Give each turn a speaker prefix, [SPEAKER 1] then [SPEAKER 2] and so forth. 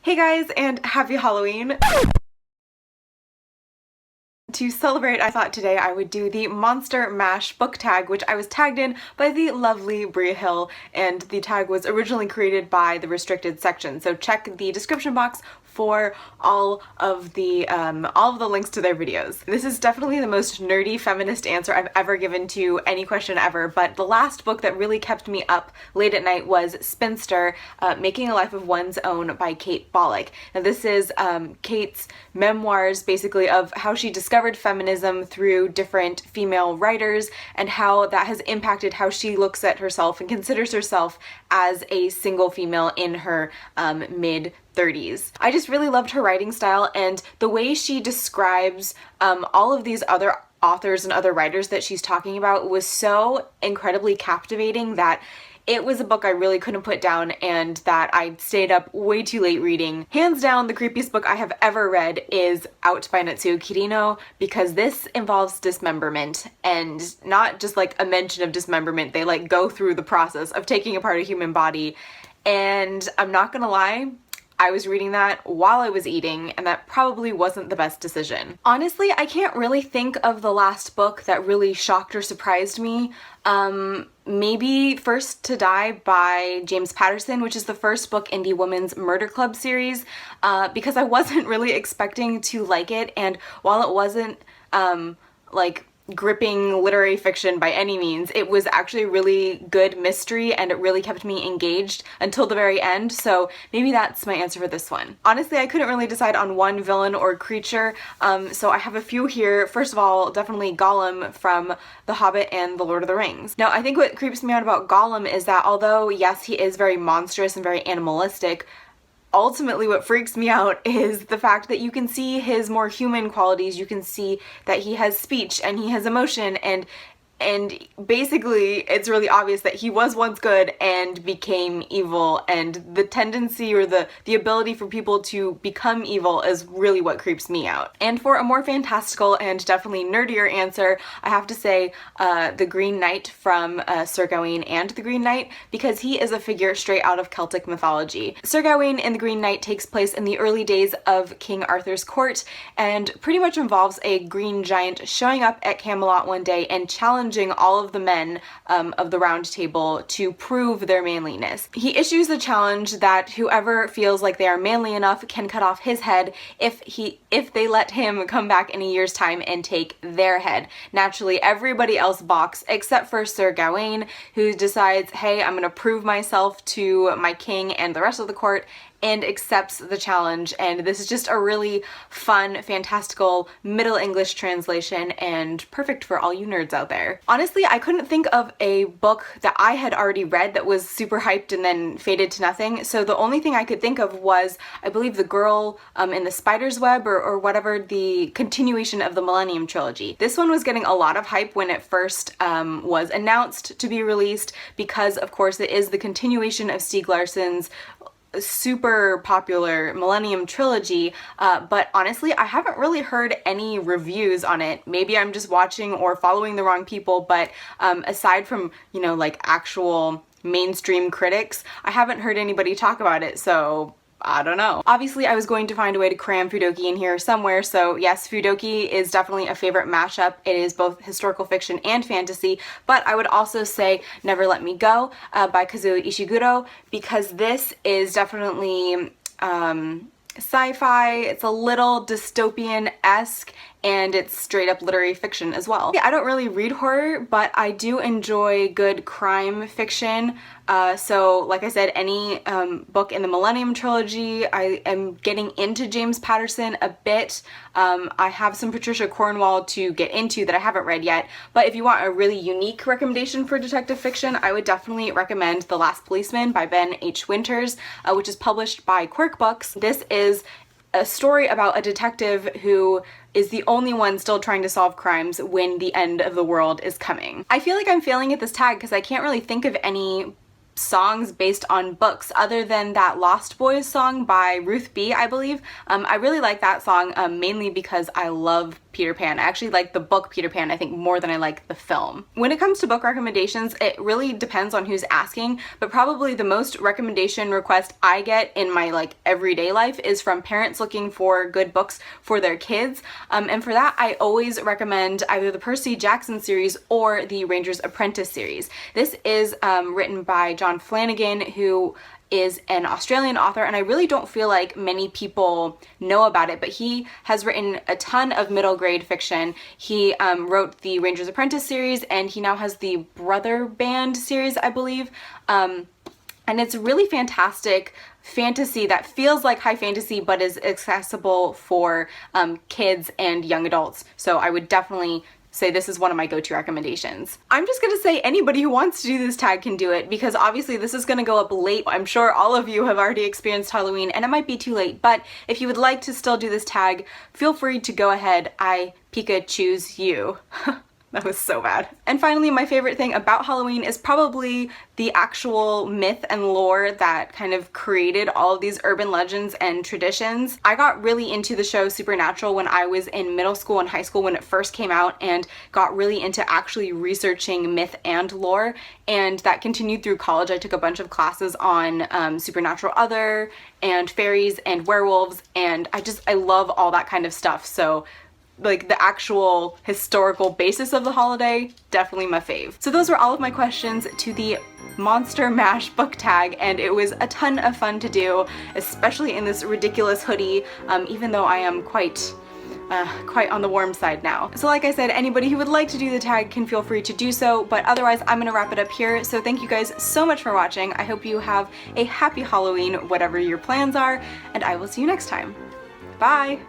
[SPEAKER 1] Hey guys, and happy Halloween! To celebrate, I thought today I would do the Monster Mash book tag, which I was tagged in by the lovely Bria Hill, and the tag was originally created by the restricted section, so check the description box for all of the links to their videos. This is definitely the most nerdy feminist answer I've ever given to any question ever, but the last book that really kept me up late at night was Spinster, Making a Life of One's Own by Kate Bollock. Now this is Kate's memoirs basically of how she discovered feminism through different female writers and how that has impacted how she looks at herself and considers herself as a single female in her mid-30s. I just really loved her writing style, and the way she describes all of these other authors and other writers that she's talking about was so incredibly captivating that it was a book I really couldn't put down and that I stayed up way too late reading. Hands down, the creepiest book I have ever read is Out by Natsuo Kirino, because this involves dismemberment, and not just like a mention of dismemberment, they like go through the process of taking apart a human body. And I'm not gonna lie, I was reading that while I was eating, and that probably wasn't the best decision. Honestly, I can't really think of the last book that really shocked or surprised me. Maybe First to Die by James Patterson, which is the first book in the Women's Murder Club series, because I wasn't really expecting to like it, and while it wasn't like gripping literary fiction by any means, it was actually a really good mystery and it really kept me engaged until the very end, so maybe that's my answer for this one. Honestly, I couldn't really decide on one villain or creature, so I have a few here. First of all, definitely Gollum from The Hobbit and The Lord of the Rings. Now, I think what creeps me out about Gollum is that although, yes, he is very monstrous and very animalistic, ultimately what freaks me out is the fact that you can see his more human qualities. You can see that he has speech and he has emotion, and basically it's really obvious that he was once good and became evil, and the tendency or the ability for people to become evil is really what creeps me out. And for a more fantastical and definitely nerdier answer, I have to say the Green Knight from Sir Gawain and the Green Knight, because he is a figure straight out of Celtic mythology. Sir Gawain in the Green Knight takes place in the early days of King Arthur's court and pretty much involves a green giant showing up at Camelot one day and challenging all of the men of the Round Table to prove their manliness. He issues the challenge that whoever feels like they are manly enough can cut off his head if they let him come back in a year's time and take their head. Naturally, everybody else balks except for Sir Gawain, who decides, hey, I'm gonna prove myself to my king and the rest of the court, and accepts the challenge. And this is just a really fun, fantastical Middle English translation and perfect for all you nerds out there. Honestly, I couldn't think of a book that I had already read that was super hyped and then faded to nothing, so the only thing I could think of was, I believe, The Girl in the Spider's Web, or whatever, the continuation of the Millennium Trilogy. This one was getting a lot of hype when it first was announced to be released, because of course it is the continuation of Stieg Larsson's super popular Millennium Trilogy, but honestly I haven't really heard any reviews on it. Maybe I'm just watching or following the wrong people, but aside from, you know, like actual mainstream critics, I haven't heard anybody talk about it, so I don't know. Obviously, I was going to find a way to cram Fudoki in here somewhere, so yes, Fudoki is definitely a favorite mashup. It is both historical fiction and fantasy, but I would also say Never Let Me Go by Kazuo Ishiguro, because this is definitely sci-fi. It's a little dystopian-esque, and it's straight up literary fiction as well. I don't really read horror, but I do enjoy good crime fiction. So like I said, any book in the Millennium Trilogy. I am getting into James Patterson a bit. I have some Patricia Cornwall to get into that I haven't read yet, but if you want a really unique recommendation for detective fiction, I would definitely recommend The Last Policeman by Ben H. Winters, which is published by Quirk Books. This is a story about a detective who is the only one still trying to solve crimes when the end of the world is coming. I feel like I'm failing at this tag because I can't really think of any songs based on books other than that Lost Boys song by Ruth B, I believe. I really like that song mainly because I love Peter Pan. I actually like the book Peter Pan, I think, more than I like the film. When it comes to book recommendations, it really depends on who's asking, but probably the most recommendation request I get in my like everyday life is from parents looking for good books for their kids. And for that, I always recommend either the Percy Jackson series or the Ranger's Apprentice series. This is written by John Flanagan, who is an Australian author, and I really don't feel like many people know about it, but he has written a ton of middle grade fiction. He wrote the Ranger's Apprentice series, and he now has the Brother Band series, I believe. And it's really fantastic fantasy that feels like high fantasy but is accessible for kids and young adults. So I would definitely say this is one of my go-to recommendations. I'm just gonna say anybody who wants to do this tag can do it, because obviously this is gonna go up late. I'm sure all of you have already experienced Halloween and it might be too late, but if you would like to still do this tag, feel free to go ahead. I Pika-choose you. That was so bad. And finally, my favorite thing about Halloween is probably the actual myth and lore that kind of created all of these urban legends and traditions. I got really into the show Supernatural when I was in middle school and high school when it first came out, and got really into actually researching myth and lore, and that continued through college. I took a bunch of classes on Supernatural Other and fairies and werewolves, and I love all that kind of stuff. So like the actual historical basis of the holiday, definitely my fave. So those were all of my questions to the Monster Mash book tag, and it was a ton of fun to do, especially in this ridiculous hoodie, even though I am quite on the warm side now. So like I said, anybody who would like to do the tag can feel free to do so, but otherwise I'm gonna wrap it up here. So thank you guys so much for watching. I hope you have a happy Halloween, whatever your plans are, and I will see you next time. Bye!